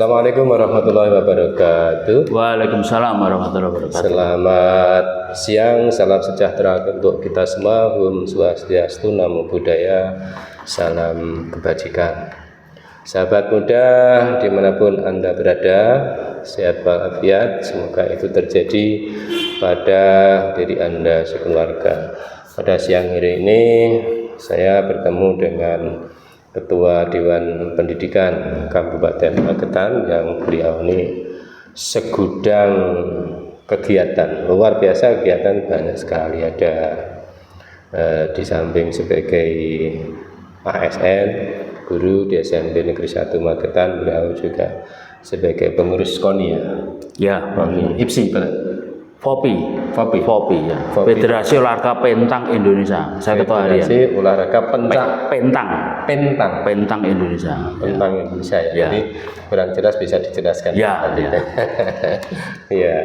Assalamualaikum warahmatullahi wabarakatuh. Waalaikumsalam warahmatullahi wabarakatuh. Selamat siang, salam sejahtera untuk kita semua. Om Swastiastu, Namo Buddhaya, salam kebajikan. Sahabat muda dimanapun Anda berada, sehat walafiat, semoga itu terjadi pada diri Anda sekeluarga. Pada siang hari ini saya bertemu dengan Ketua Dewan Pendidikan Kabupaten Magetan yang beliau ini segudang kegiatan luar biasa, kegiatan banyak sekali. Ada di samping sebagai ASN guru di SMP Negeri 1 Magetan, beliau juga sebagai pengurus KONI ya, IPSI FOPI ya. FOPI. Federasi Olahraga Pentang Indonesia. Saya ketua harian. Federasi Olahraga Pentang Indonesia. Pentang Indonesia ya. Ya. Jadi kurang jelas bisa dijelaskan. Ya. Ya.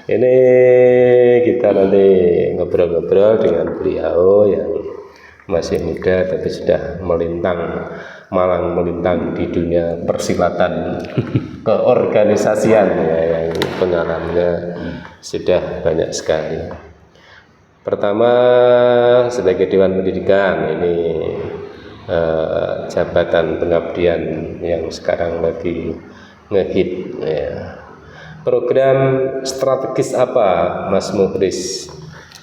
Ini kita nanti ngobrol-ngobrol dengan beliau yang masih muda tapi sudah malang melintang di dunia persilatan keorganisasian ya, yang pengalamannya sudah banyak sekali. Pertama, sebagai Dewan Pendidikan, ini jabatan pengabdian yang sekarang lagi ngehit ya. Program strategis apa Mas Mukhris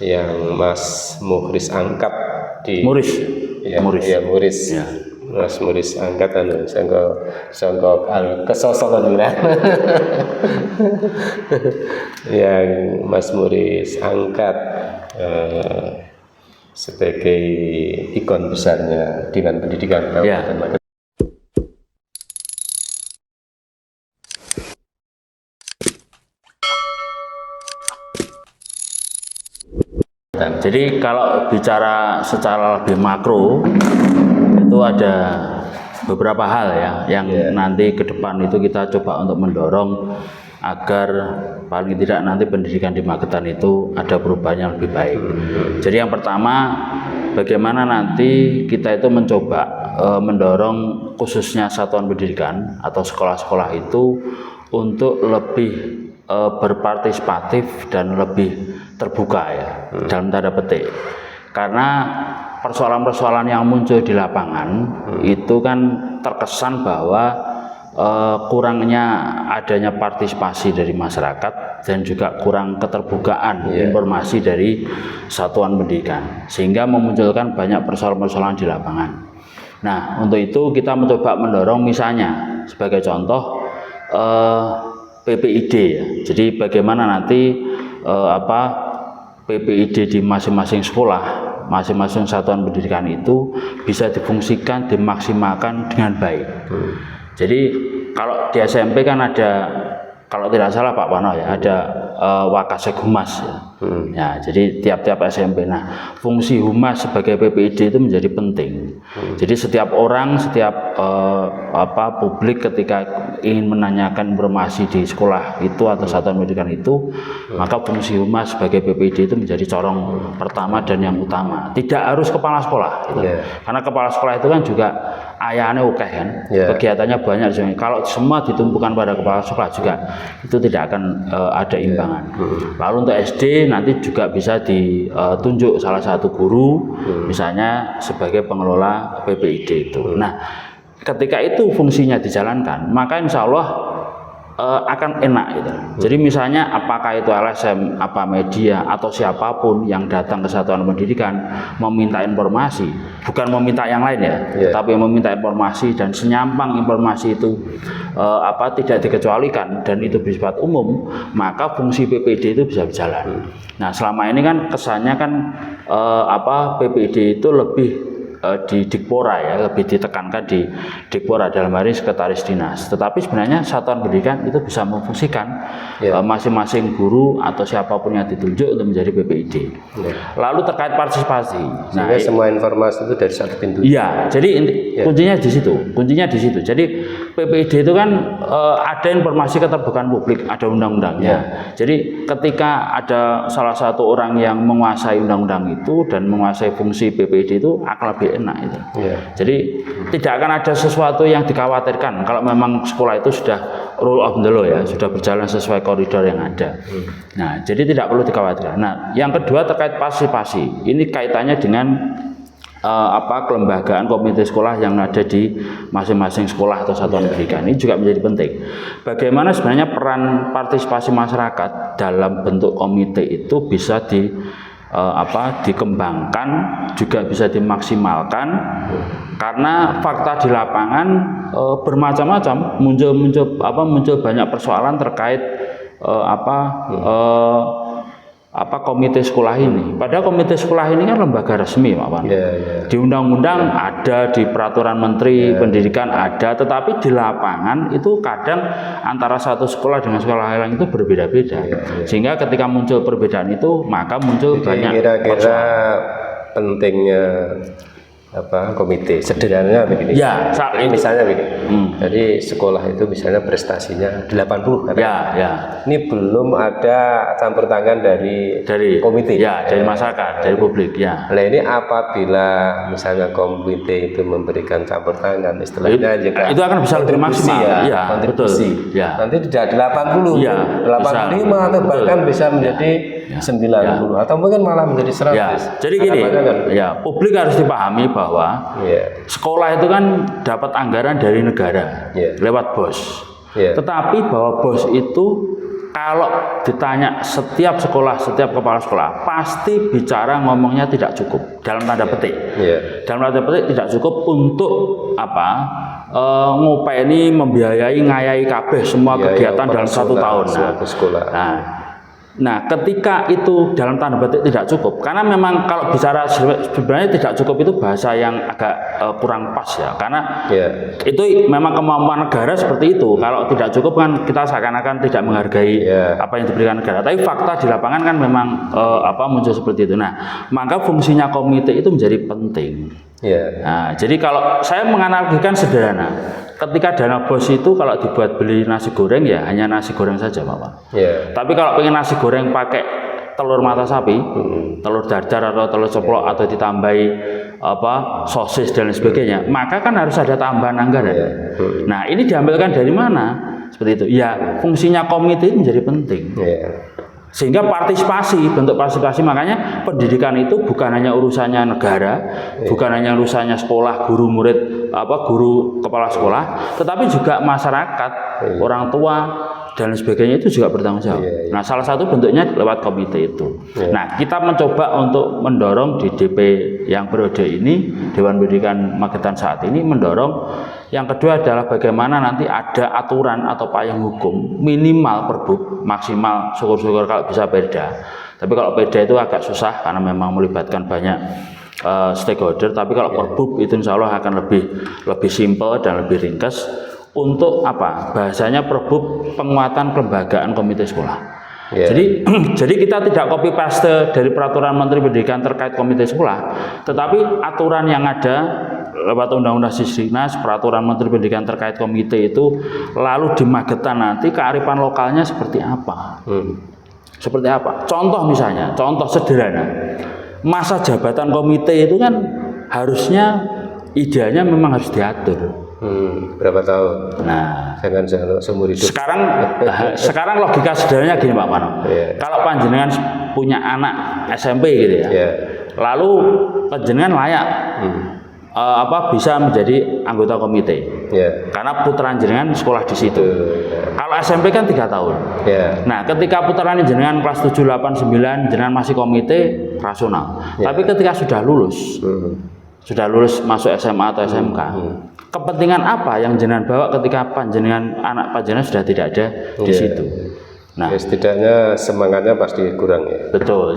yang Mas Mukhris angkat di Muris. Ya. Mas Muris angkat sangka kesosokan yang Mas Muris angkat sebagai ikon besarnya Dewan Pendidikan Kabupaten Magetan. Jadi kalau bicara secara lebih makro itu ada beberapa hal ya yang nanti ke depan itu kita coba untuk mendorong agar paling tidak nanti pendidikan di Magetan itu ada perubahan yang lebih baik. Jadi yang pertama, bagaimana nanti kita itu mencoba mendorong khususnya satuan pendidikan atau sekolah-sekolah itu untuk lebih berpartisipatif dan lebih terbuka ya, dalam tanda petik. Karena persoalan-persoalan yang muncul di lapangan itu kan terkesan bahwa kurangnya adanya partisipasi dari masyarakat dan juga kurang keterbukaan informasi dari satuan pendidikan, sehingga memunculkan banyak persoalan-persoalan di lapangan. Nah, untuk itu kita mencoba mendorong, misalnya sebagai contoh PPID ya. Jadi bagaimana nanti PPID di masing-masing sekolah, masing-masing satuan pendidikan itu bisa difungsikan, dimaksimalkan dengan baik. Jadi kalau di SMP kan ada, kalau tidak salah Pak Pano ya, ada Wakasek Humas ya. Ya, jadi tiap-tiap SMP. Nah, fungsi Humas sebagai PPID itu menjadi penting. Jadi setiap orang, setiap publik ketika ingin menanyakan informasi di sekolah itu atau satuan pendidikan itu, maka fungsi Humas sebagai PPID itu menjadi corong pertama dan yang utama. Tidak harus kepala sekolah gitu. Karena kepala sekolah itu kan juga ayahnya oke kan, kegiatannya banyak. Kalau semua ditumpukan pada kepala sekolah juga itu tidak akan ada imbangan. Lalu untuk SD nanti juga bisa ditunjuk salah satu guru misalnya sebagai pengelola PPID itu. Nah, ketika itu fungsinya dijalankan, maka insya Allah akan enak gitu. Jadi misalnya apakah itu LSM, apa media atau siapapun yang datang ke satuan pendidikan meminta informasi, bukan meminta yang lain ya, tapi meminta informasi dan senyampang informasi itu tidak dikecualikan dan itu bersifat umum, maka fungsi PPID itu bisa berjalan. Nah, selama ini kan kesannya kan PPID itu lebih di Dikpora ya, lebih ditekankan di Dikpora dalam hari sekretaris dinas. Tetapi sebenarnya satuan pendidikan itu bisa memfungsikan masing-masing guru atau siapapun yang ditunjuk untuk menjadi PPID. Lalu terkait partisipasi, sehingga semua informasi itu dari satu pintu. Iya, jadi kuncinya di situ. Kuncinya di situ. Jadi PPID itu kan ada informasi keterbukaan publik, ada undang-undangnya. Jadi ketika ada salah satu orang yang menguasai undang-undang itu dan menguasai fungsi PPID itu akan lebih lebih enak itu. Ya. Jadi tidak akan ada sesuatu yang dikhawatirkan kalau memang sekolah itu sudah rule of the law ya, sudah berjalan sesuai koridor yang ada. Nah, jadi tidak perlu dikhawatirkan. Nah, yang kedua terkait partisipasi. Ini kaitannya dengan kelembagaan komite sekolah yang ada di masing-masing sekolah atau satuan pendidikan. Ini juga menjadi penting. Bagaimana sebenarnya peran partisipasi masyarakat dalam bentuk komite itu bisa dikembangkan, juga bisa dimaksimalkan, karena fakta di lapangan bermacam-macam, muncul banyak persoalan terkait komite sekolah ini. Padahal komite sekolah ini kan lembaga resmi, Pak Pan. Di undang-undang ada, di peraturan menteri pendidikan ada, tetapi di lapangan itu kadang antara satu sekolah dengan sekolah lain itu berbeda-beda. Sehingga ketika muncul perbedaan itu, maka muncul banyak kira-kira pentingnya komite sederhananya begini. Ya, misalnya begini. Jadi sekolah itu misalnya prestasinya 80 kan? Ini belum ada campur tangan dari komite. Ya, dari masyarakat, dari publik, ya. Nah, ini apabila misalnya komite itu memberikan campur tangan, istilahnya jika itu akan bisa lebih maksimal, kontribusi. Betul. Ya. Nanti tidak 80, 85 atau bahkan bisa menjadi 90 atau mungkin malah menjadi 100. Ya. Jadi gini, publik harus dipahami bahwa sekolah itu kan dapat anggaran dari negara lewat BOS. Tetapi bahwa BOS itu kalau ditanya setiap sekolah, setiap kepala sekolah pasti bicara ngomongnya tidak cukup dalam tanda petik. Dalam tanda petik tidak cukup untuk ngopeni, membiayai, ngayai kabeh semua kegiatan dalam 1 tahun. Nah, ketika itu dalam tanda petik tidak cukup, karena memang kalau bicara sebenarnya tidak cukup itu bahasa yang agak kurang pas ya, karena itu memang kemampuan negara seperti itu. Kalau tidak cukup kan kita seakan-akan tidak menghargai apa yang diberikan negara. Tapi fakta di lapangan kan memang muncul seperti itu. Nah, maka fungsinya komite itu menjadi penting. Nah, jadi kalau saya menganalogikan sederhana, ketika dana BOS itu kalau dibuat beli nasi goreng ya hanya nasi goreng saja, Pak. Tapi kalau pengen nasi goreng pakai telur mata sapi, telur dadar atau telur ceplok atau ditambahi sosis dan sebagainya, maka kan harus ada tambahan anggaran. Nah, ini diambilkan dari mana? Seperti itu. Ya, fungsinya komite menjadi penting. Sehingga bentuk partisipasi, makanya pendidikan itu bukan hanya urusannya negara, bukan hanya urusannya sekolah, guru murid, guru kepala sekolah, tetapi juga masyarakat, orang tua dan sebagainya itu juga bertanggung jawab. Nah, salah satu bentuknya lewat komite itu. Nah, kita mencoba untuk mendorong di DP yang periode ini, Dewan Pendidikan Magetan saat ini mendorong. Yang kedua adalah bagaimana nanti ada aturan atau payung hukum minimal Perbub, maksimal syukur-syukur kalau bisa Perda. Tapi kalau Perda itu agak susah karena memang melibatkan banyak stakeholder. Tapi kalau Perbub itu insya Allah akan lebih simpel dan lebih ringkas. Untuk bahasanya Perbub penguatan kelembagaan komite sekolah. Jadi kita tidak copy paste dari peraturan Menteri Pendidikan terkait komite sekolah, tetapi aturan yang ada lewat Undang-Undang Sisdiknas, peraturan Menteri Pendidikan terkait komite itu lalu di Magetan nanti kearifan lokalnya seperti apa? Seperti apa? Contoh misalnya, contoh sederhana, masa jabatan komite itu kan harusnya idealnya memang harus diatur. Berapa tahun? Nah, jangan seumur hidup. Sekarang logika sederhananya gini, Pak Mano. Kalau panjenengan punya anak SMP gitu ya, lalu panjenengan layak bisa menjadi anggota komite, karena puteran jenengan sekolah di situ. Kalau SMP kan 3 tahun. Nah, ketika puteran jenengan kelas 7, 8, 9, jenengan masih komite rasional. Tapi ketika sudah lulus masuk SMA atau SMK, kepentingan apa yang jenengan bawa ketika anak panjenengan sudah tidak ada di situ? Nah, setidaknya semangatnya pasti kurang ya. Betul.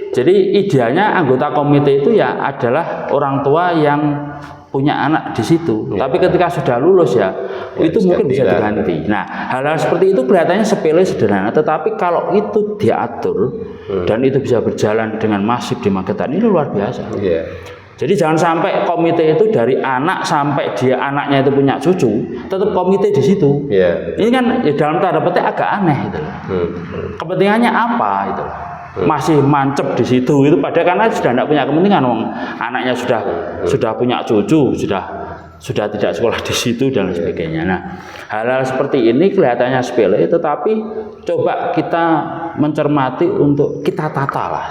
Jadi idealnya anggota komite itu ya adalah orang tua yang punya anak di situ. Tapi ketika sudah lulus itu mungkin bisa diganti. Nah, hal-hal seperti itu kelihatannya sepele sederhana, tetapi kalau itu diatur dan itu bisa berjalan dengan masif di Magetan, ini luar biasa. Jadi jangan sampai komite itu dari anak sampai anaknya itu punya cucu, tetap komite di situ. Ini kan dalam tanda petik agak aneh itu. Kepentingannya apa itu? masih mancep di situ itu, padahal karena sudah tidak punya kepentingan, anaknya sudah punya cucu, sudah tidak sekolah di situ dan sebagainya. Nah, hal-hal seperti ini kelihatannya sepele, tetapi coba kita mencermati untuk kita tata lah.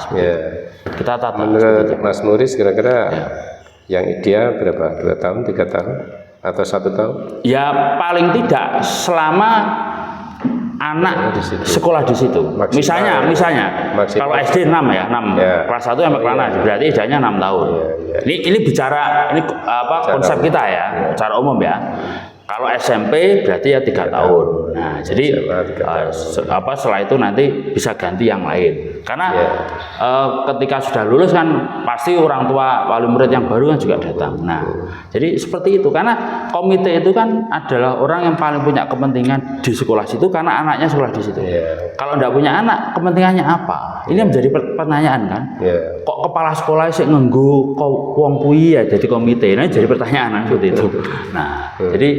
Kita tata. Menurut Mas Muris kira-kira yang ideal berapa? 2 tahun, 3 tahun, atau 1 tahun? Ya paling tidak selama anak sekolah di situ. Misalnya kalau SD 6 ya, 6 kelas 1 sampai kelas 6, berarti idenya 6 tahun. Ini bicara konsep kita ya, secara umum ya. Kalau SMP berarti ya 3 tahun. Nah, jadi setelah itu nanti bisa ganti yang lain. Karena ketika sudah lulus kan pasti orang tua wali murid yang baru kan juga datang. Nah, jadi seperti itu, karena komite itu kan adalah orang yang paling punya kepentingan di sekolah situ karena anaknya sekolah di situ. Kalau tidak punya anak, kepentingannya apa? Ini menjadi pertanyaan kan. Kok kepala sekolah sih nganggo wong kuwi ya jadi komite? Nah, jadi pertanyaan seperti itu. Nah, jadi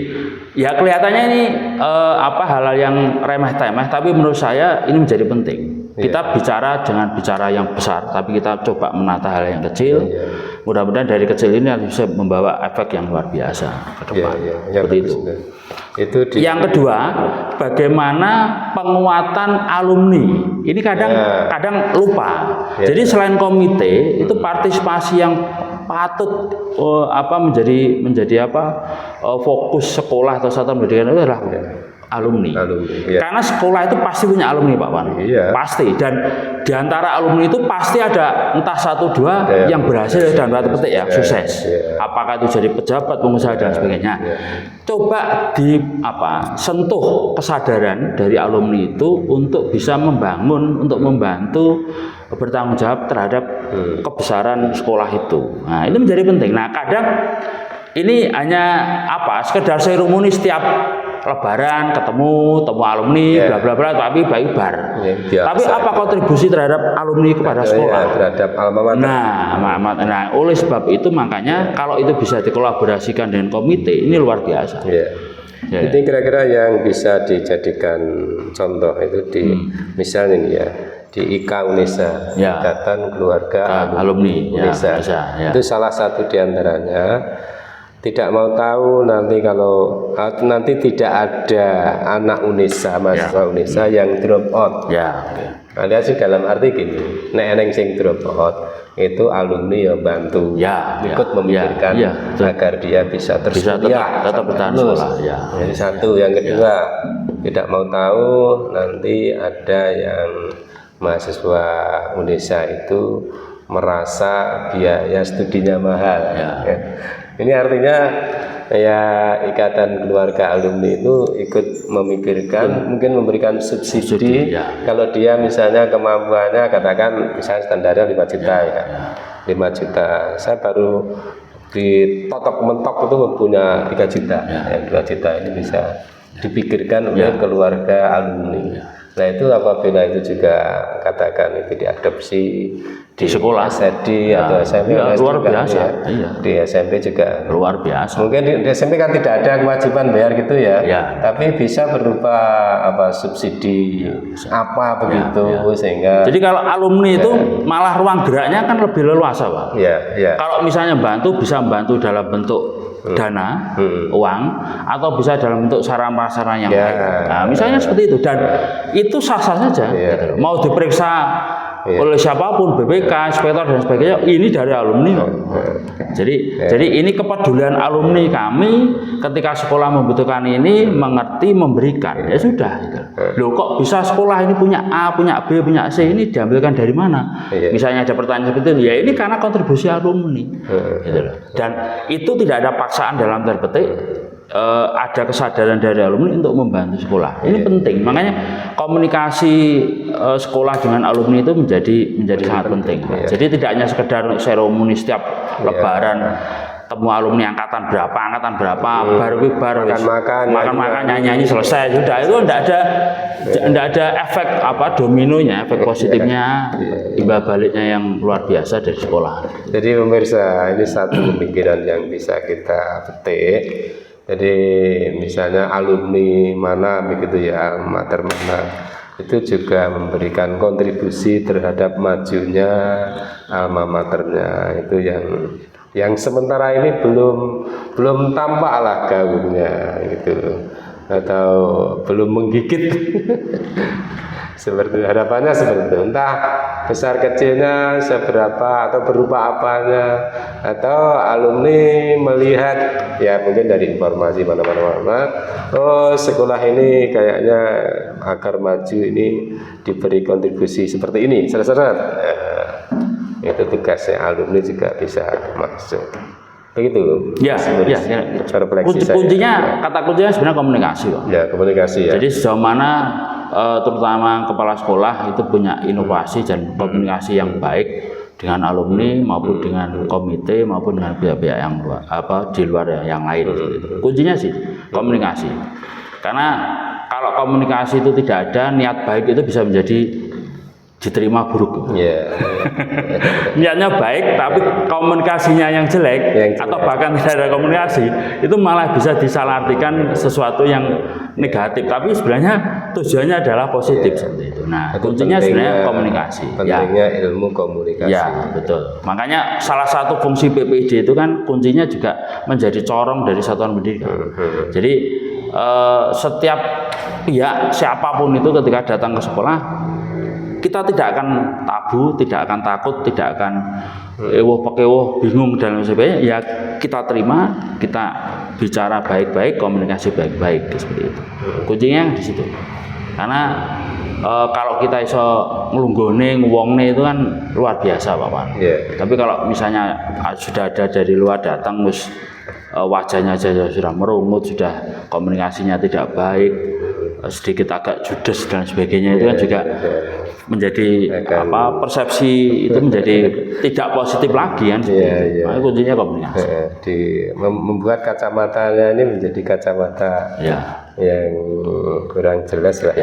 ya kelihatannya ini hal-hal yang remeh-temeh, tapi menurut saya ini menjadi penting. Kita bicara jangan bicara yang besar, tapi kita coba menata hal yang kecil. Mudah-mudahan dari kecil ini bisa membawa efek yang luar biasa ke depan. Seperti itu. Yang kedua, bagaimana penguatan alumni. Ini kadang lupa. Jadi selain komite, itu partisipasi yang patut menjadi fokus sekolah atau satuan pendidikan itu adalah alumni. Karena sekolah itu pasti punya alumni, Pak Wan. Pasti. Dan diantara alumni itu pasti ada entah 1-2 yang berhasil dan tanda petik ya sukses. Apakah itu jadi pejabat, pengusaha dan sebagainya. Coba sentuh kesadaran dari alumni itu untuk bisa membangun, untuk membantu bertanggung jawab terhadap kebesaran sekolah itu. Nah, ini menjadi penting. Nah, kadang ini hanya sekedar seremoni setiap lebaran ketemu alumni bla bla bla, tapi bar. Tapi apa kontribusi terhadap alumni kepada sekolah, terhadap alma mater? Nah, oleh sebab itu makanya kalau itu bisa dikolaborasikan dengan komite, ini luar biasa. Itu kira-kira yang bisa dijadikan contoh itu di misalnya ini ya, di IKA UNESA, Ikatan Keluarga Alumni UNESA. Itu salah satu diantaranya. Tidak mau tahu nanti kalau nanti tidak ada anak UNESA, mahasiswa UNESA yang drop out. Alias dalam arti gini, nek eneng sing drop out itu alumni yang bantu ikut memikirkan agar dia bisa tersedia tetap bertahan sekolah. Jadi satu, yang kedua tidak mau tahu nanti ada yang mahasiswa UNESA itu merasa biaya studinya mahal. Ini artinya ya Ikatan Keluarga Alumni itu ikut memikirkan, mungkin memberikan subsidi. Kalau dia misalnya kemampuannya katakan misalnya standarnya 5 juta 5 juta. Saya baru ditotok mentok itu punya 3 juta. Yang 2 juta ini bisa dipikirkan oleh keluarga alumni. Nah, itu apabila itu juga katakan itu diadopsi di sekolah SD atau SMP, luar biasa. Di SMP juga luar biasa. Mungkin di SMP kan tidak ada kewajiban bayar gitu ya. Tapi bisa berupa subsidi begitu sehingga. Jadi kalau alumni itu malah ruang geraknya kan lebih leluasa, Pak. Kalau misalnya bisa membantu dalam bentuk dana, uang, atau bisa dalam bentuk sarana-prasarana yang lain. Nah, misalnya seperti itu, dan itu sah-sah saja. Mau diperiksa oleh siapapun, BPK, inspektor dan sebagainya, ini dari alumni. Jadi ini kepedulian alumni kami ketika sekolah membutuhkan ini, mengerti, memberikan. Ya sudah. Loh, kok bisa sekolah ini punya A, punya B, punya C, ini diambilkan dari mana? Misalnya ada pertanyaan seperti itu, ya ini karena kontribusi alumni. Dan itu tidak ada paksaan dalam tanda petik. Ada kesadaran dari alumni untuk membantu sekolah. Ini penting. Makanya komunikasi sekolah dengan alumni itu menjadi sangat penting. Jadi tidak hanya sekedar seremoni setiap lebaran temu alumni angkatan berapa, baru makan nyanyi selesai sudah. Itu tidak ada efek dominonya, efek positifnya, timbal baliknya yang luar biasa dari sekolah. Jadi pemirsa, ini satu pemikiran yang bisa kita petik. Jadi misalnya alumni mana begitu ya, mater mana, itu juga memberikan kontribusi terhadap majunya alma maternya. Itu yang sementara ini belum tampak lah gaungnya gitu, atau belum menggigit. Seperti harapannya seperti itu, entah besar kecilnya seberapa atau berupa apanya, atau alumni melihat ya mungkin dari informasi mana-mana, oh sekolah ini kayaknya agar maju ini diberi kontribusi seperti ini, seret-seret. Itu tugasnya alumni juga bisa masuk. Begitu. Ya. Kuncinya, kata kuncinya sebenarnya komunikasi, Pak. Ya, komunikasi ya. Jadi sejauh mana terutama kepala sekolah itu punya inovasi dan komunikasi yang baik dengan alumni maupun dengan komite maupun dengan pihak-pihak yang di luar yang lain. Kuncinya sih komunikasi. Karena kalau komunikasi itu tidak ada, niat baik itu bisa menjadi diterima buruk. Niatnya baik tapi komunikasinya yang jelek, atau bahkan tidak ada komunikasi, itu malah bisa disalahartikan sesuatu yang negatif, tapi sebenarnya tujuannya adalah positif seperti itu. Nah, kuncinya sebenarnya komunikasi. Pentingnya ilmu komunikasi. Ya, betul. Makanya salah satu fungsi PPID itu kan kuncinya juga menjadi corong dari satuan pendidikan. Jadi setiap pihak siapapun itu ketika datang ke sekolah, kita tidak akan tabu, tidak akan takut, tidak akan ewoh-pekewoh, bingung dan lain sebagainya. Ya kita terima, kita bicara baik-baik, komunikasi baik-baik seperti itu. Kuncinya di situ. Karena kalau kita iso nglunggone, nguwongne itu kan luar biasa, Pak. Tapi kalau misalnya sudah ada dari luar datang, terus wajahnya saja sudah merungut, sudah komunikasinya tidak baik, sedikit agak judes dan sebagainya, itu kan juga menjadi persepsi itu menjadi tidak positif lagi kan. Makanya kuncinya komunikasi. Membuat kacamatanya ini menjadi kacamata yang kurang jelas lah.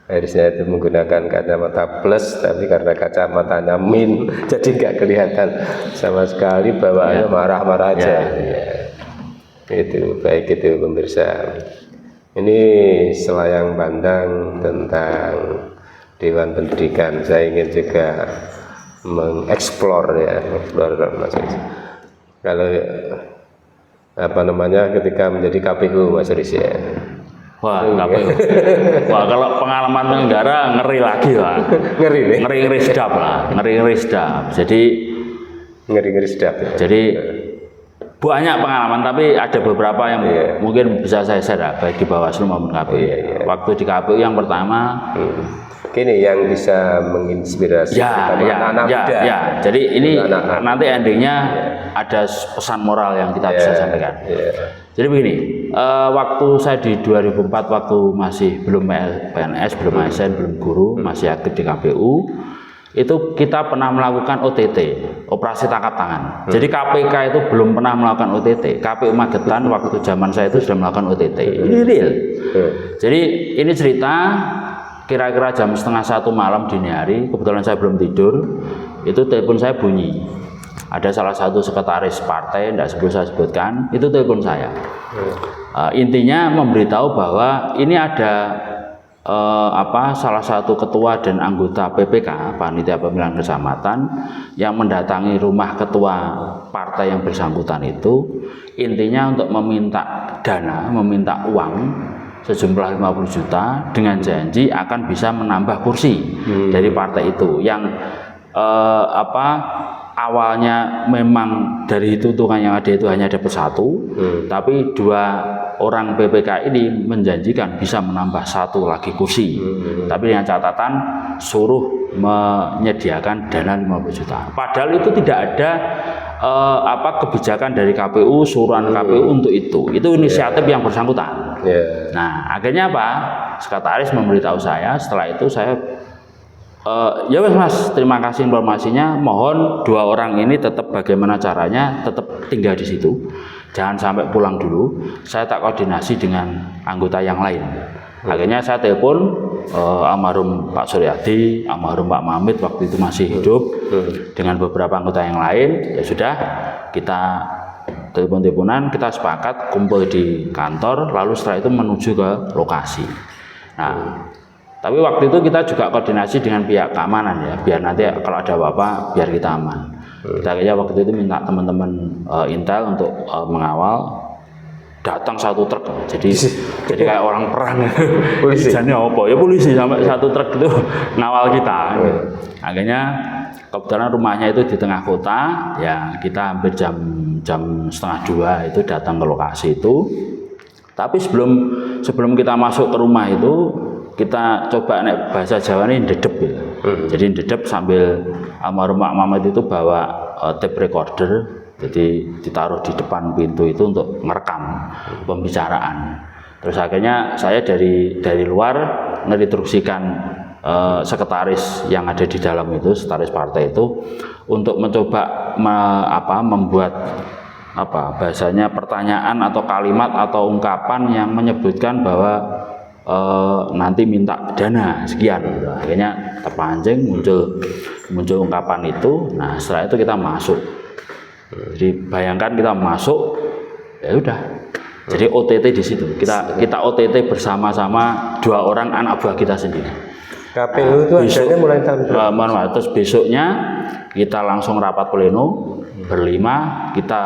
Harusnya itu menggunakan kacamata plus, tapi karena kacamatanya min, jadi nggak kelihatan sama sekali, bawaannya marah-marah aja. Itu baik itu pemirsa. Ini selayang pandang tentang Dewan Pendidikan. Saya ingin juga mengeksplor kalau ketika menjadi KPU, Mas Riz ya. Wah, KPU. Wah, kalau pengalaman negara ngeri lagi lah. Ngeri sedap lah, ngeri sedap. Jadi ngeri sedap. Jadi banyak pengalaman, tapi ada beberapa yang mungkin bisa saya share baik di Bawaslu maupun KPU. Waktu di KPU yang pertama, gini yang bisa menginspirasi anak-anak muda. Jadi ini nanti endingnya ada pesan moral yang kita bisa sampaikan. Jadi begini, waktu saya di 2004, waktu masih belum PNS, belum ASN, belum guru, masih aktif di KPU, itu kita pernah melakukan OTT, operasi tangkap tangan. Jadi KPK itu belum pernah melakukan OTT. KPU Magetan waktu zaman saya itu sudah melakukan OTT. Ini real. Jadi ini cerita kira-kira jam 12:30 malam dini hari, kebetulan saya belum tidur, itu telepon saya bunyi. Ada salah satu sekretaris partai, tidak saya sebutkan, itu telepon saya. Intinya memberitahu bahwa ini ada salah satu ketua dan anggota PPK, Panitia Pemilihan Kecamatan, yang mendatangi rumah ketua partai yang bersangkutan itu, intinya untuk meminta dana, meminta uang sejumlah 50 juta dengan janji akan bisa menambah kursi dari partai itu yang awalnya memang dari hitungan yang ada itu hanya dapat 1, tapi 2 orang PPK ini menjanjikan bisa menambah 1 lagi kursi, tapi dengan catatan suruh menyediakan dana 50 juta. Padahal itu tidak ada kebijakan dari KPU, suruhan KPU untuk itu inisiatif yang bersangkutan. Nah akhirnya apa? Sekretaris memberitahu saya. Setelah itu saya ya Mas, terima kasih informasinya. Mohon 2 orang ini tetap bagaimana caranya tetap tinggal di situ, jangan sampai pulang dulu. Saya tak koordinasi dengan anggota yang lain. Akhirnya saya telepon almarhum Pak Suryadi, almarhum Pak Mamit waktu itu masih hidup, dengan beberapa anggota yang lain. Ya sudah, kita telepon-teleponan, kita sepakat kumpul di kantor, lalu setelah itu menuju ke lokasi. Nah, Tapi waktu itu kita juga koordinasi dengan pihak keamanan ya, biar nanti kalau ada apa-apa biar kita aman. Kita kayaknya waktu itu minta teman-teman Intel untuk mengawal, datang satu truk, jadi kayak orang perang. Polisi apa ya, polisi sampai satu truk itu ngawal kita. Akhirnya kebetulan rumahnya itu di tengah kota, ya kita hampir jam 1:30 itu datang ke lokasi itu. Tapi sebelum kita masuk ke rumah itu, kita coba naik bahasa Jawa ini dedep gitu. Jadi dedep sambil almarhum Pak Mamat itu bawa tape recorder, jadi ditaruh di depan pintu itu untuk merekam pembicaraan. Terus akhirnya saya dari luar menginstruksikan sekretaris yang ada di dalam itu, sekretaris partai itu, untuk mencoba membuat bahasanya pertanyaan atau kalimat atau ungkapan yang menyebutkan bahwa nanti minta dana sekian gitu. Akhirnya terpancing muncul ungkapan itu. Nah setelah itu kita masuk. Jadi bayangkan kita masuk, ya udah. Jadi OTT di situ. Kita OTT bersama-sama 2 orang anak buah kita sendiri. KPU itu adanya mulai tahun berapa? Terus besoknya kita langsung rapat pleno berlima, kita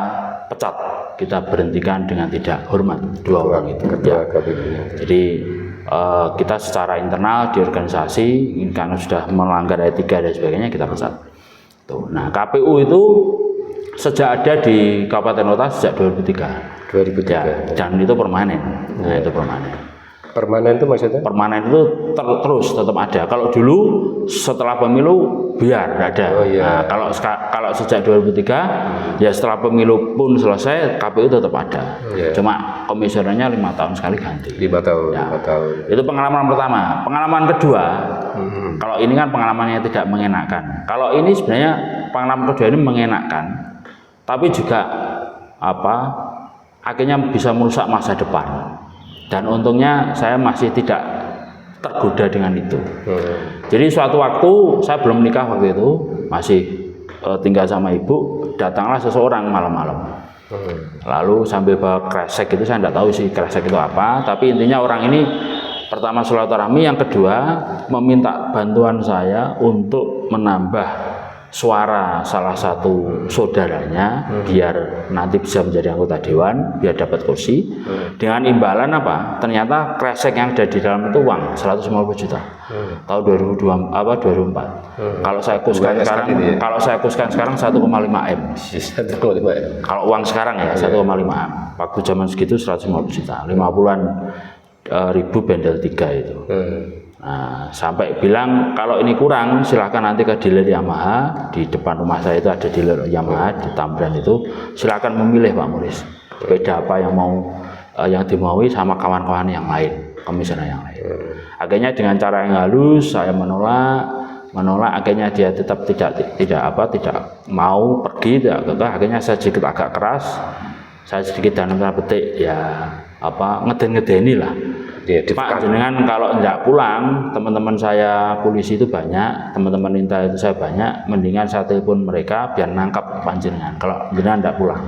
pecat, kita berhentikan dengan tidak hormat 2 orang itu. Ya. Jadi kita secara internal di organisasi karena sudah melanggar etika dan sebagainya kita pecat. Tuh. Nah KPU itu sejak ada di Kabupaten Kota sejak 2003. Ya, dan itu permanen. Nah itu permanen. Permanen itu maksudnya? Permanen itu terus tetap ada. Kalau dulu setelah pemilu biar ada. Oh, iya. Nah, kalau sejak 2003 ya setelah pemilu pun selesai KPU tetap ada. Iya. Cuma komisionernya 5 tahun sekali ganti. 5 tahun. Ya. 5 tahun. Itu pengalaman pertama. Pengalaman kedua, kalau ini kan pengalamannya tidak mengenakan. Kalau ini sebenarnya pengalaman kedua ini mengenakan, tapi juga akhirnya bisa merusak masa depan. Dan untungnya saya masih tidak tergoda dengan itu. Jadi suatu waktu saya belum menikah waktu itu, masih tinggal sama ibu, datanglah seseorang malam-malam. Lalu sambil bawa kresek itu, saya tidak tahu sih kresek itu apa, tapi intinya orang ini pertama silaturahmi, yang kedua meminta bantuan saya untuk menambah suara salah satu saudaranya biar nanti bisa menjadi anggota dewan, biar dapat kursi. Dengan imbalan apa? Ternyata kresek yang ada di dalam itu uang 150 juta. Tahun 2004. Kalau saya kuskan sekarang, ya? Kalau saya kuskan sekarang 1,5 M. 1,5 M. Kalau uang sekarang ya 1,5 M. Waktu zaman segitu 150 juta. 50-an ribu bendel 3 itu. Nah, sampai bilang kalau ini kurang silahkan nanti ke dealer Yamaha, di depan rumah saya itu ada dealer Yamaha di Tambran itu, silahkan memilih Pak Muris sepeda apa yang yang dimaui sama kawan-kawan yang lain, komisioner yang lain. Akhirnya dengan cara yang halus saya menolak, akhirnya dia tetap tidak mau pergi, akhirnya saya sedikit agak keras, saya sedikit dalam tanda petik ya ngeden-ngedeni lah. Pak jenengan kalau tidak pulang, teman-teman saya polisi itu banyak, teman-teman Intel itu saya banyak, mendingan saya telepon mereka biar nangkap panjenengan. Kalau jenengan tidak pulang,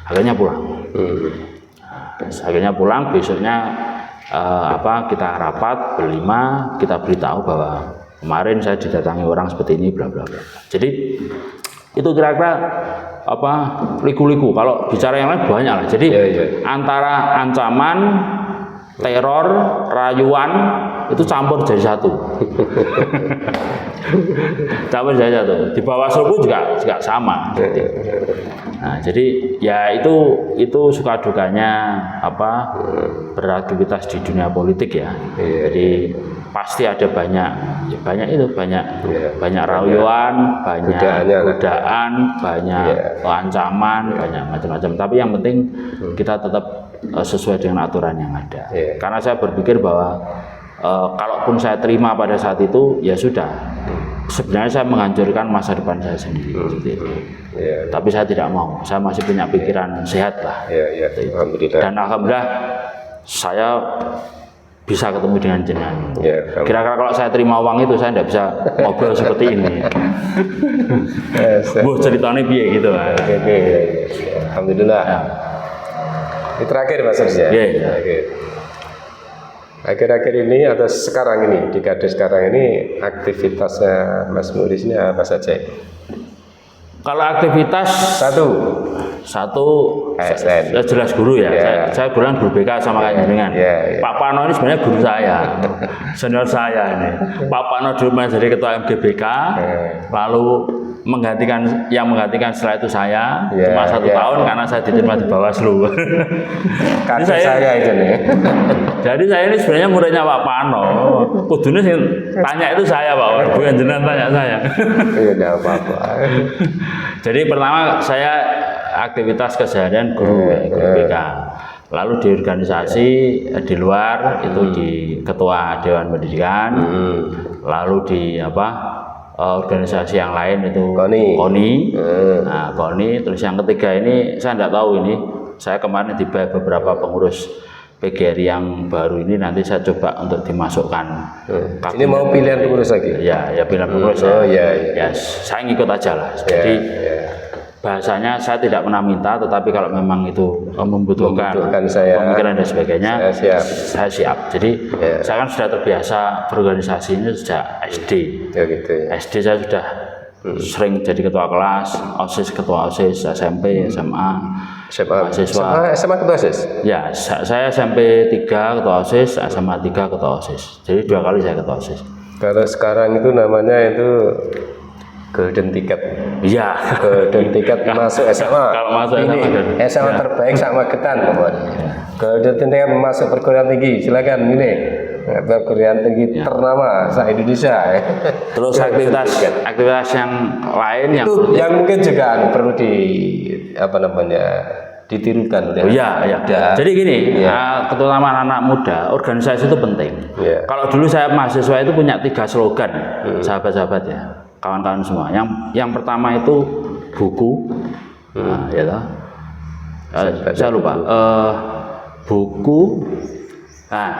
akhirnya pulang. Akhirnya pulang, besoknya kita rapat berlima, kita beritahu bahwa kemarin saya didatangi orang seperti ini, bla bla bla. Jadi itu kira-kira liku-liku. Kalau bicara yang lain banyak lah. Jadi antara ancaman, teror, rayuan itu campur jadi satu. Campur jadi satu. Di Bawaslu pun juga sama. Nah, jadi ya itu suka dukanya beraktivitas di dunia politik ya. Jadi pasti ada banyak rayuan, banyak godaan, banyak ancaman, banyak macam-macam. Tapi yang penting kita tetap sesuai dengan aturan yang ada. Karena saya berpikir bahwa kalaupun saya terima pada saat itu ya sudah, sebenarnya saya menghancurkan masa depan saya sendiri seperti itu. Tapi saya tidak mau, saya masih punya pikiran sehat lah. Alhamdulillah. Dan alhamdulillah saya bisa ketemu dengan jenengan. Kira-kira kalau saya terima uang itu saya tidak bisa ngobrol seperti ini. Bu ceritanya piye gitu. Alhamdulillah. Ini terakhir Mas Ars ya. Akhir-akhir ini atau sekarang ini, dekade sekarang ini aktivitasnya Mas Muris ini apa saja? Kalau aktivitas satu ASN. jelas guru ya. Yeah. Saya bulan guru BK sama kayak dengan Pak Pano ini sebenarnya guru saya, senior saya ini. Pak Pano dulu menjadi ketua MGBK, lalu menggantikan setelah itu saya cuma 1 tahun karena saya diterima di Bawaslu. saya itu nih. Jadi saya ini sebenarnya muridnya Pak Pano. Kudunya sih tanya itu saya Pak, bukan jenengan tanya saya. Iya enggak apa-apa. Jadi pertama saya aktivitas keseharian guru BK. Lalu di organisasi di luar itu di ketua Dewan Pendidikan. Lalu di organisasi yang lain itu KONI. Nah, KONI. Terus yang ketiga ini saya tidak tahu ini. Saya kemarin tiba beberapa pengurus PGRI yang baru ini nanti saya coba untuk dimasukkan. Ini mau pilihan pengurus lagi? Ya pilihan pengurus. Ya, saya ngikut aja lah. Jadi bahasanya saya tidak pernah minta, tetapi kalau memang itu membutuhkan pemikiran dan sebagainya, saya siap. Jadi saya kan sudah terbiasa berorganisasi ini sejak SD. SD saya sudah sering jadi ketua kelas, OSIS, ketua OSIS, SMP, SMA, mahasiswa. SMA ketua OSIS? Ya, saya SMP 3 ketua OSIS, SMA 3 ketua OSIS. Jadi 2 kali saya ketua OSIS. Kalau sekarang itu namanya itu Golden Ticket. Iya. Golden Ticket masuk SMA. Kalau masuk SMA terbaik sama Ketan, Golden Ticket masuk perguruan tinggi. Silakan ini. Perguruan tinggi ternama se Indonesia. Terus aktivitas yang lain yang mungkin juga perlu ditirukan. Jadi gini, terutama anak muda, organisasi itu penting. Kalau dulu saya mahasiswa itu punya 3 slogan, sahabat-sahabat ya, kawan-kawan semua. Yang pertama itu buku, saya lupa, buku. Nah,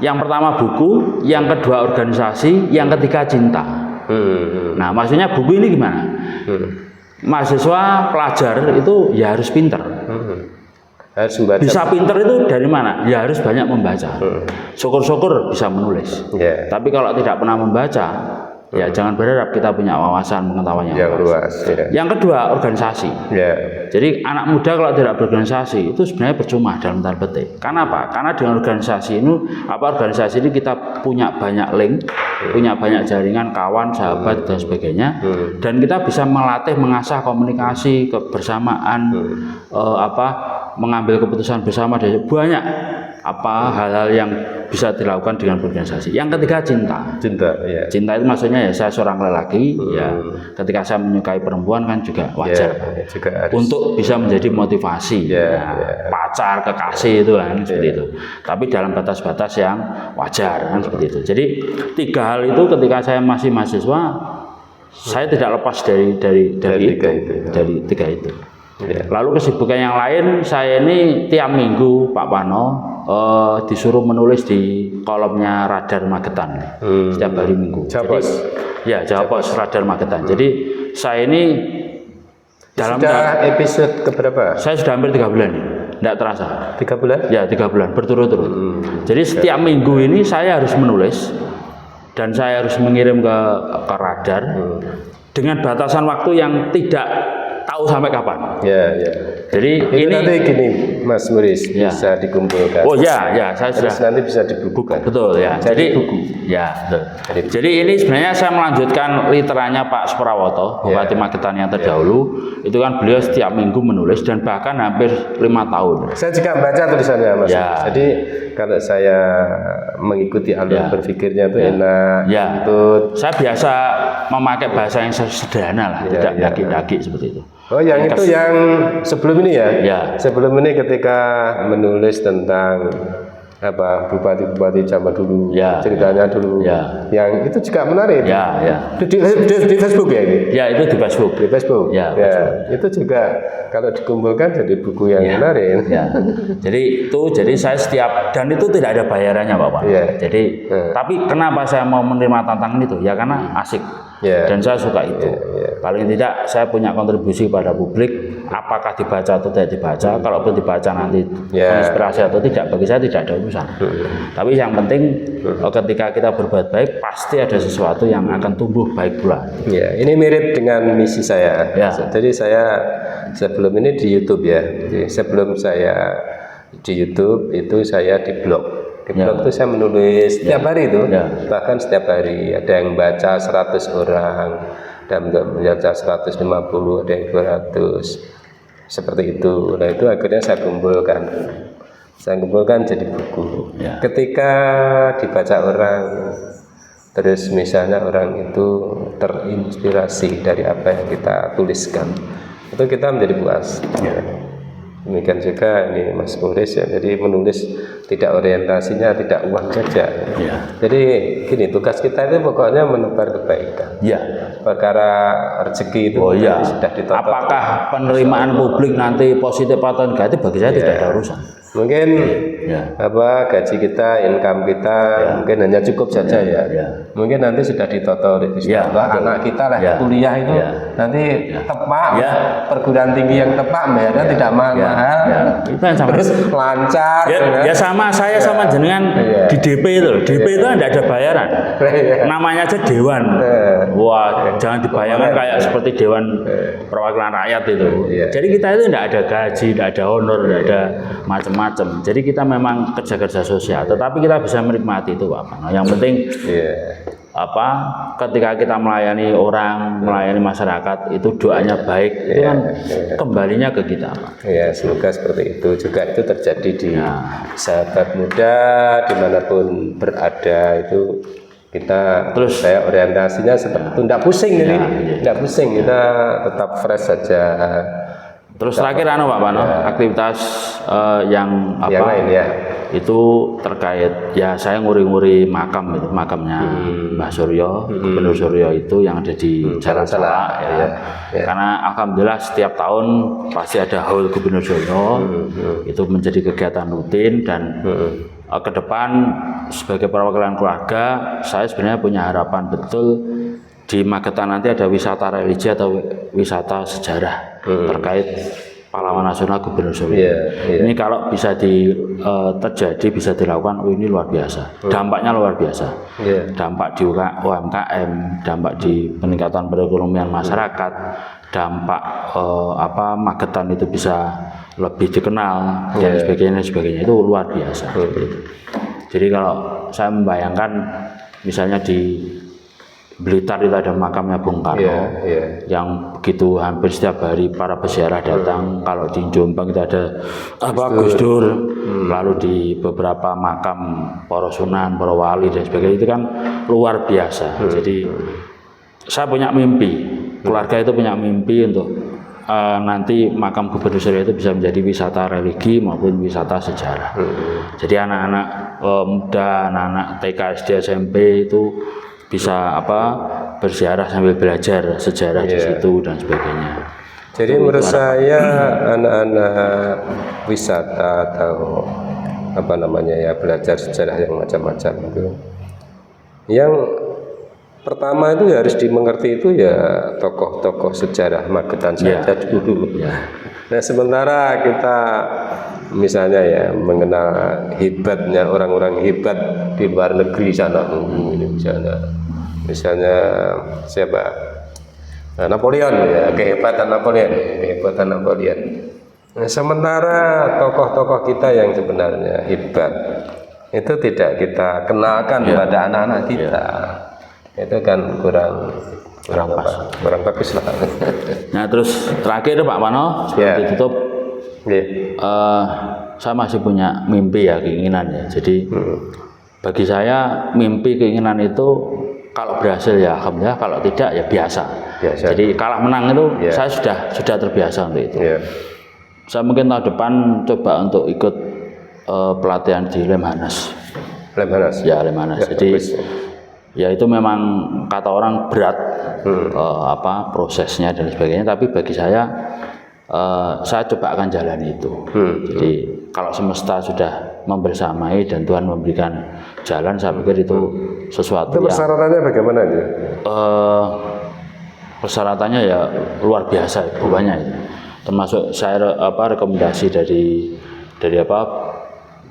yang pertama buku, yang kedua organisasi, yang ketiga cinta. Nah, maksudnya buku ini gimana? Mahasiswa pelajar itu ya harus pinter. Harus membaca. Bisa pinter itu dari mana? Ya harus banyak membaca. Syukur-syukur bisa menulis. Tapi kalau tidak pernah membaca, ya jangan berharap kita punya wawasan pengetahuan yang luas. Yang kedua, organisasi. Jadi anak muda kalau tidak berorganisasi itu sebenarnya percuma dalam tanda petik. Karena apa? Karena dengan organisasi ini kita punya banyak link, punya banyak jaringan kawan, sahabat dan sebagainya, dan kita bisa melatih, mengasah komunikasi, kebersamaan, mengambil keputusan bersama, dan banyak hal-hal yang bisa dilakukan dengan organisasi. Yang ketiga cinta. Cinta itu maksudnya ya saya seorang lelaki, ya ketika saya menyukai perempuan kan juga wajar untuk bisa menjadi motivasi, pacar, kekasih itu kan seperti itu. Tapi dalam batas-batas yang wajar kan seperti itu. Jadi 3 hal itu ketika saya masih mahasiswa saya tidak lepas dari 3 itu. Lalu kesibukan yang lain, saya ini tiap minggu Pak Pano disuruh menulis di kolomnya Radar Magetan setiap hari Minggu. Jawabos Radar Magetan. Jadi saya ini episode keberapa? Saya sudah hampir 3 bulan, tidak terasa. 3 bulan? Ya 3 bulan berturut-turut. Jadi setiap minggu ini saya harus menulis dan saya harus mengirim ke Radar dengan batasan waktu yang tidak tahu sampai kapan. Jadi ini nanti gini Mas Muris bisa dikumpulkan. Saya terus sudah nanti bisa dibukukan. Betul ya. Jadi buku. Betul. Jadi ini sebenarnya saya melanjutkan literanya Pak Suprawoto, Bupati Magetan yang terdahulu. Itu kan beliau setiap minggu menulis dan bahkan hampir 5 tahun. Saya juga baca tulisannya Mas. Jadi kalau saya mengikuti alur berpikirnya itu enak. Saya biasa memakai bahasa yang sederhana lah, tidak daki-daki seperti itu. Yang itu yang sebelum ini ya? Sebelum ini ketika menulis tentang bupati-bupati zaman dulu, ceritanya dulu, yang itu juga menarik. Di Facebook ya ini? Itu di Facebook. Di Facebook. Itu juga kalau dikumpulkan jadi buku yang menarik. Jadi saya dan itu tidak ada bayarannya Bapak. Jadi tapi kenapa saya mau menerima tantangan itu? Ya karena asik. dan saya suka itu. Paling tidak saya punya kontribusi pada publik, apakah dibaca atau tidak dibaca, kalaupun dibaca nanti inspirasi atau tidak, bagi saya tidak ada urusan. Tapi yang penting ketika kita berbuat baik pasti ada sesuatu yang akan tumbuh baik pula. Ya, ini mirip dengan misi saya. Jadi saya sebelum ini di YouTube ya. Jadi sebelum saya di YouTube itu saya di blog. Di blog itu saya menulis setiap hari itu, bahkan setiap hari ada yang baca 100 orang, dan membaca 150, ada yang 200, seperti itu. Nah itu akhirnya saya kumpulkan jadi buku. Ketika dibaca orang, terus misalnya orang itu terinspirasi dari apa yang kita tuliskan, itu kita menjadi puas. Demikian juga ini Mas Muris ya, jadi menulis tidak orientasinya tidak uang saja. Jadi gini, tugas kita itu pokoknya menebar kebaikan. Perkara rezeki itu sudah ditotok. Apakah penerimaan publik nanti positif atau negatif, bagi saya tidak ada urusan. Mungkin gaji kita, income kita mungkin hanya cukup saja mungkin nanti sudah ditoto oleh anak kita lah kuliah itu nanti tepat perguruan tinggi yang tepat bayarnya tidak mahal-mahal, itu yang sama. Terus lancar. Sama saya sama jenengan di DP itu. DP itu tidak ada bayaran. Namanya aja dewan. Wah, jangan dibayangkan kayak seperti dewan perwakilan rakyat itu. Jadi kita itu tidak ada gaji, tidak ada honor, tidak ada macam-macam. Jadi kita memang kerja-kerja sosial, tetapi kita bisa menikmati itu Pak. Nah, yang penting ketika kita melayani orang, melayani masyarakat, itu doanya baik, itu kan kembalinya ke kita Pak. Semoga seperti itu juga itu terjadi di sahabat muda dimanapun berada itu. Kita terus saya orientasinya seperti itu, tidak pusing jadi tidak pusing, kita tetap fresh saja. Terus terakhir Pak Pano, aktivitas yang lain itu terkait saya nguri-nguri makamnya Mbah Suryo, Gubernur Suryo itu yang ada di Jalan Salak karena alhamdulillah setiap tahun pasti ada haul Gubernur Suryo, itu menjadi kegiatan rutin dan ke depan sebagai perwakilan keluarga saya sebenarnya punya harapan betul di Magetan nanti ada wisata religi atau wisata sejarah terkait pahlawan nasional Gubernur Suryo. Ini kalau bisa terjadi, bisa dilakukan, ini luar biasa. Dampaknya luar biasa. Dampak di UMKM, dampak di peningkatan perekonomian masyarakat, dampak Magetan itu bisa lebih dikenal dan sebagainya itu luar biasa. Jadi kalau saya membayangkan misalnya di Blitar itu ada makamnya Bung Karno yang begitu hampir setiap hari para peziarah datang. Kalau di Jombang itu ada Gus Dur, lalu di beberapa makam para sunan, para wali dan sebagainya, itu kan luar biasa. Jadi saya punya mimpi, keluarga itu punya mimpi untuk nanti makam Gubernur Suryo itu bisa menjadi wisata religi maupun wisata sejarah. Jadi anak-anak muda, anak-anak TK, SD, SMP itu bisa berziarah sambil belajar sejarah di situ dan sebagainya. Jadi menurut saya anak-anak wisata atau belajar sejarah yang macam-macam itu, yang pertama itu harus dimengerti itu tokoh-tokoh sejarah Magetan saja dulu. Nah sementara kita misalnya mengenal hebatnya orang-orang hebat di luar negeri sana, misalnya siapa? Napoleon kehebatan Napoleon. Nah, sementara tokoh-tokoh kita yang sebenarnya hebat itu tidak kita kenalkan pada anak-anak kita. Itu kan kurang bagus lah. Nah terus terakhir Pak Pano sebelum ditutup, saya masih punya mimpi keinginan Jadi bagi saya mimpi keinginan itu kalau berhasil alhamdulillah, kalau tidak biasa. Jadi kalah menang itu saya sudah terbiasa untuk itu. Saya mungkin tahun depan coba untuk ikut pelatihan di Lemhanas. Lemhanas. Jadi itu memang kata orang berat prosesnya dan sebagainya, tapi bagi saya coba akan jalani itu. Jadi kalau semesta sudah membersamai dan Tuhan memberikan jalan, saya pikir itu sesuatu Itu persyaratannya bagaimana ya? Persyaratannya ya luar biasa banyak itu. Termasuk saya rekomendasi dari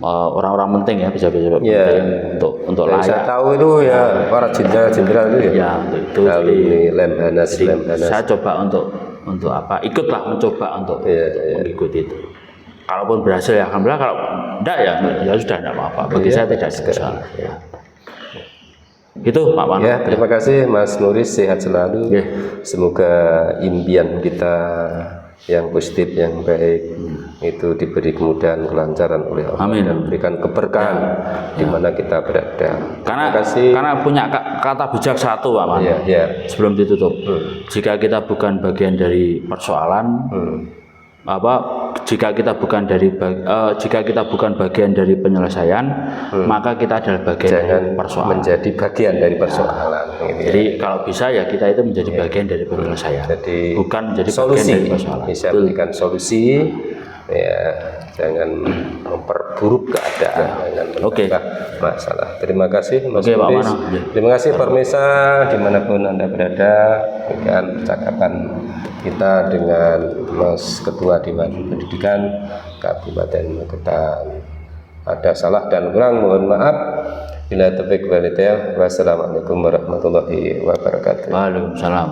orang-orang penting ya, bisa penting untuk Yang saya layak. tahu itu ya para jenderal itu ya. Ya, itu jadi Lemhanas. saya coba untuk ikutlah mencoba untuk mengikuti itu. Kalaupun berhasil ya alhamdulillah, kalau enggak ya sudah enggak apa-apa. Bagi saya tidak ada masalah. Ya. Itu Pak Wano. Ya, terima kasih Mas Nuris, sehat selalu. Ya. Semoga impian kita yang positif, yang baik itu diberi kemudahan, kelancaran oleh Allah. Amin. Dan berikan keberkahan di mana kita berada. Karena punya kata bijak satu Pak Wano. Ya. Sebelum ditutup, jika kita bukan bagian dari persoalan, jika kita bukan bagian dari penyelesaian, maka kita adalah bagian dari persoalan. Menjadi bagian dari persoalan. Jadi kalau bisa ya kita itu menjadi bagian dari penyelesaian. Jadi bukan menjadi solusi, bagian dari persoalan. Bisa memberikan solusi. Ya, jangan memperburuk keadaan, jangan menambah masalah. Terima kasih Mas Nuris. Terima kasih pemirsa dimanapun Anda berada. Dengan percakapan kita dengan Mas Ketua Dewan Pendidikan Kabupaten Magetan. Ada salah dan kurang, mohon maaf. Bila taufiq wal hidayah. Wassalamualaikum warahmatullahi wabarakatuh. Waalaikumsalam.